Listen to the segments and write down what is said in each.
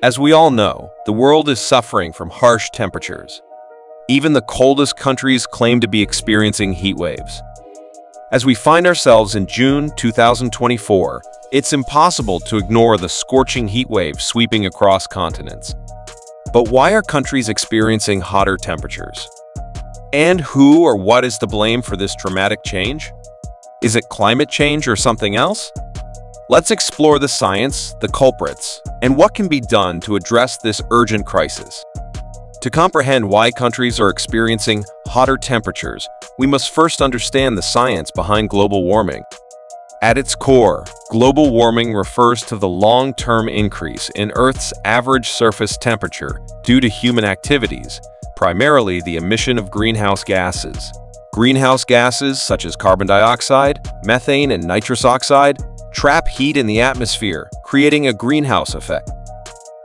As we all know, the world is suffering from harsh temperatures. Even the coldest countries claim to be experiencing heat waves. As we find ourselves in June 2024, it's impossible to ignore the scorching heat wave sweeping across continents. But why are countries experiencing hotter temperatures? And who or what is to blame for this dramatic change? Is it climate change or something else? Let's explore the science, the culprits, and what can be done to address this urgent crisis. To comprehend why countries are experiencing hotter temperatures, we must first understand the science behind global warming. At its core, global warming refers to the long-term increase in Earth's average surface temperature due to human activities, primarily the emission of greenhouse gases. Greenhouse gases such as carbon dioxide, methane, and nitrous oxide trap heat in the atmosphere, creating a greenhouse effect.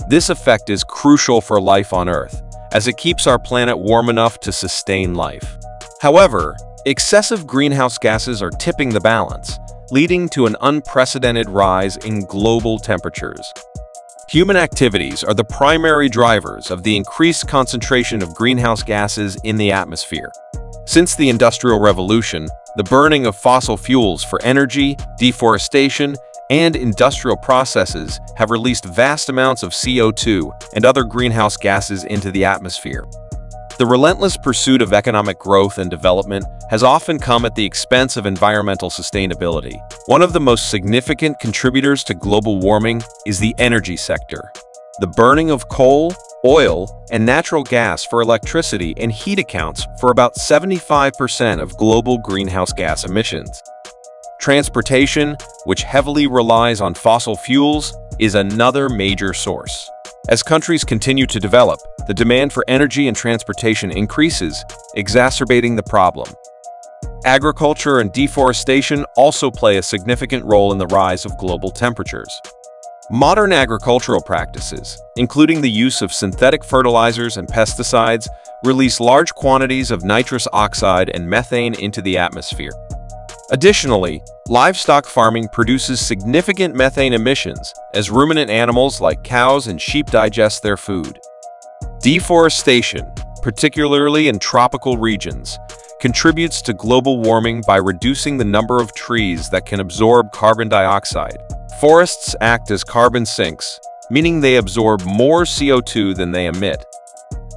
This effect is crucial for life on Earth, as it keeps our planet warm enough to sustain life. However, excessive greenhouse gases are tipping the balance, leading to an unprecedented rise in global temperatures. Human activities are the primary drivers of the increased concentration of greenhouse gases in the atmosphere. Since the Industrial Revolution, the burning of fossil fuels for energy, deforestation, and industrial processes have released vast amounts of CO2 and other greenhouse gases into the atmosphere. The relentless pursuit of economic growth and development has often come at the expense of environmental sustainability. One of the most significant contributors to global warming is the energy sector. The burning of coal, oil, and natural gas for electricity and heat accounts for about 75% of global greenhouse gas emissions. Transportation, which heavily relies on fossil fuels, is another major source. As countries continue to develop, the demand for energy and transportation increases, exacerbating the problem. Agriculture and deforestation also play a significant role in the rise of global temperatures. Modern agricultural practices, including the use of synthetic fertilizers and pesticides, release large quantities of nitrous oxide and methane into the atmosphere. Additionally, livestock farming produces significant methane emissions as ruminant animals like cows and sheep digest their food. Deforestation, particularly in tropical regions, contributes to global warming by reducing the number of trees that can absorb carbon dioxide. Forests act as carbon sinks, meaning they absorb more CO2 than they emit.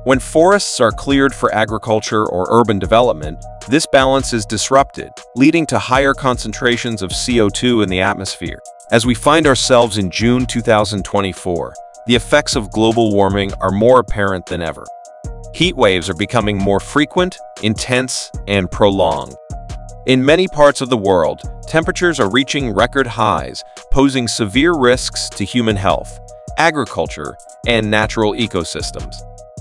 When forests are cleared for agriculture or urban development, this balance is disrupted, leading to higher concentrations of CO2 in the atmosphere. As we find ourselves in June 2024, the effects of global warming are more apparent than ever. Heat waves are becoming more frequent, intense, and prolonged. In many parts of the world, temperatures are reaching record highs, posing severe risks to human health, agriculture, and natural ecosystems.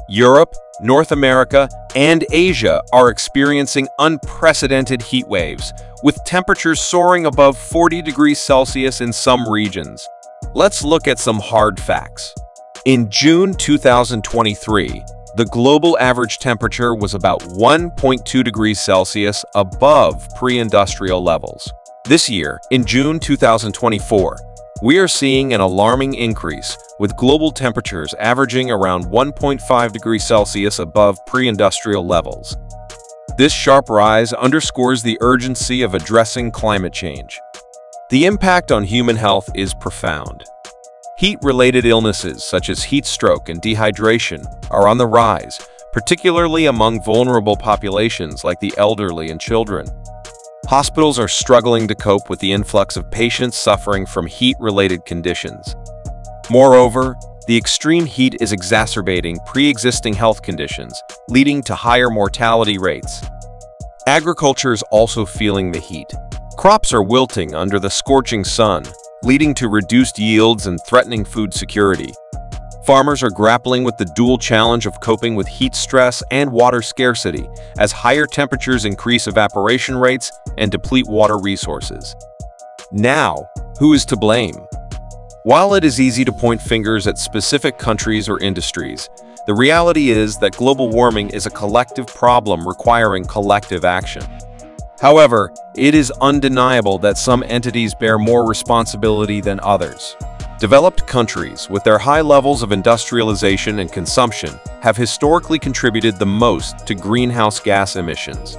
Europe, North America, and Asia are experiencing unprecedented heat waves, with temperatures soaring above 40 degrees Celsius in some regions. Let's look at some hard facts. In June 2023, the global average temperature was about 1.2 degrees Celsius above pre-industrial levels. This year, in June 2024, we are seeing an alarming increase, with global temperatures averaging around 1.5 degrees Celsius above pre-industrial levels. This sharp rise underscores the urgency of addressing climate change. The impact on human health is profound. Heat-related illnesses such as heat stroke and dehydration are on the rise, particularly among vulnerable populations like the elderly and children. Hospitals are struggling to cope with the influx of patients suffering from heat-related conditions. Moreover, the extreme heat is exacerbating pre-existing health conditions, leading to higher mortality rates. Agriculture is also feeling the heat. Crops are wilting under the scorching sun, leading to reduced yields and threatening food security. Farmers are grappling with the dual challenge of coping with heat stress and water scarcity, as higher temperatures increase evaporation rates and deplete water resources. Now, who is to blame? While it is easy to point fingers at specific countries or industries, the reality is that global warming is a collective problem requiring collective action. However, it is undeniable that some entities bear more responsibility than others. Developed countries, with their high levels of industrialization and consumption, have historically contributed the most to greenhouse gas emissions.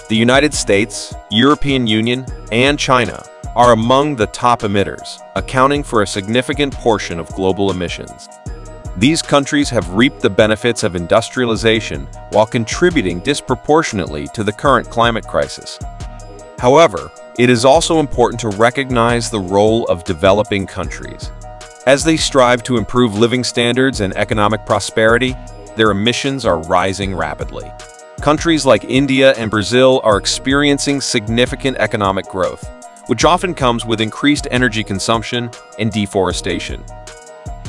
The United States, European Union, and China are among the top emitters, accounting for a significant portion of global emissions. These countries have reaped the benefits of industrialization while contributing disproportionately to the current climate crisis. However, it is also important to recognize the role of developing countries. As they strive to improve living standards and economic prosperity, their emissions are rising rapidly. Countries like India and Brazil are experiencing significant economic growth, which often comes with increased energy consumption and deforestation.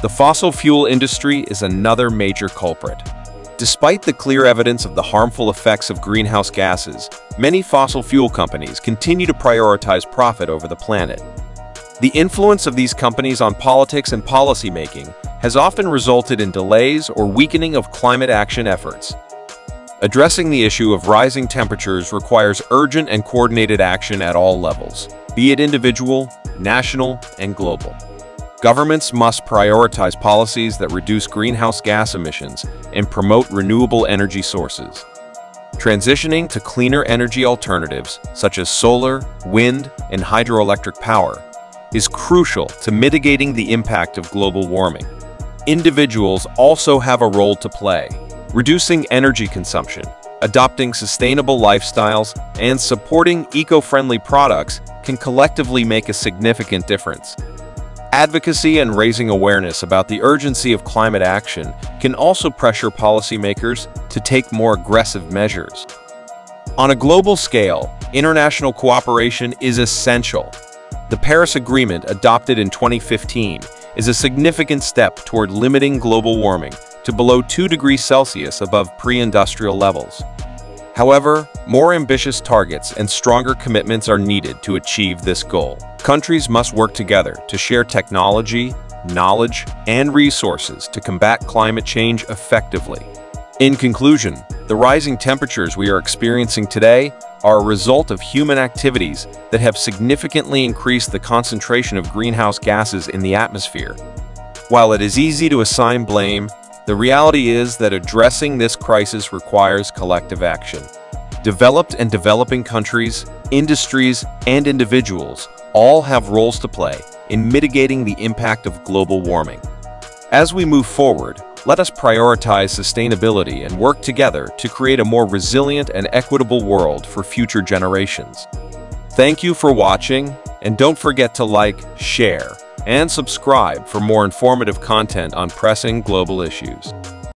The fossil fuel industry is another major culprit. Despite the clear evidence of the harmful effects of greenhouse gases, many fossil fuel companies continue to prioritize profit over the planet. The influence of these companies on politics and policymaking has often resulted in delays or weakening of climate action efforts. Addressing the issue of rising temperatures requires urgent and coordinated action at all levels, be it individual, national, and global. Governments must prioritize policies that reduce greenhouse gas emissions and promote renewable energy sources. Transitioning to cleaner energy alternatives, such as solar, wind, and hydroelectric power, is crucial to mitigating the impact of global warming. Individuals also have a role to play. Reducing energy consumption, adopting sustainable lifestyles, and supporting eco-friendly products can collectively make a significant difference. Advocacy and raising awareness about the urgency of climate action can also pressure policymakers to take more aggressive measures. On a global scale, international cooperation is essential. The Paris Agreement, adopted in 2015, is a significant step toward limiting global warming to below 2 degrees Celsius above pre-industrial levels. However, more ambitious targets and stronger commitments are needed to achieve this goal. Countries must work together to share technology, knowledge, and resources to combat climate change effectively. In conclusion, the rising temperatures we are experiencing today are a result of human activities that have significantly increased the concentration of greenhouse gases in the atmosphere. While it is easy to assign blame, the reality is that addressing this crisis requires collective action. Developed and developing countries, industries, and individuals all have roles to play in mitigating the impact of global warming. As we move forward, let us prioritize sustainability and work together to create a more resilient and equitable world for future generations. Thank you for watching, and don't forget to like, share, and subscribe for more informative content on pressing global issues.